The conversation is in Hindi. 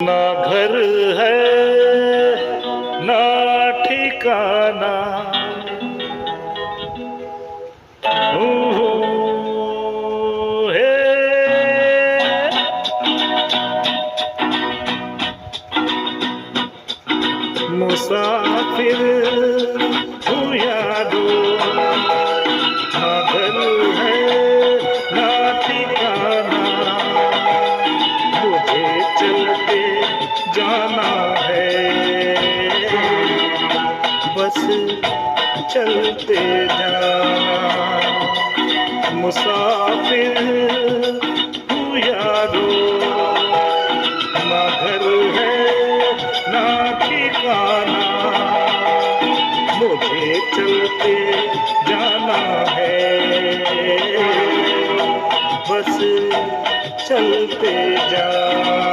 ना घर है ना ठिकाना, हे मुसाफिर हूँ यारो, ना घर है ना ठिकाना, मुझे चलते जाना है, बस चलते जाना। मुसाफिर हूँ यारो, ना घर है ना ठिकाना, मुझे चलते जाना है, बस चलते जाना।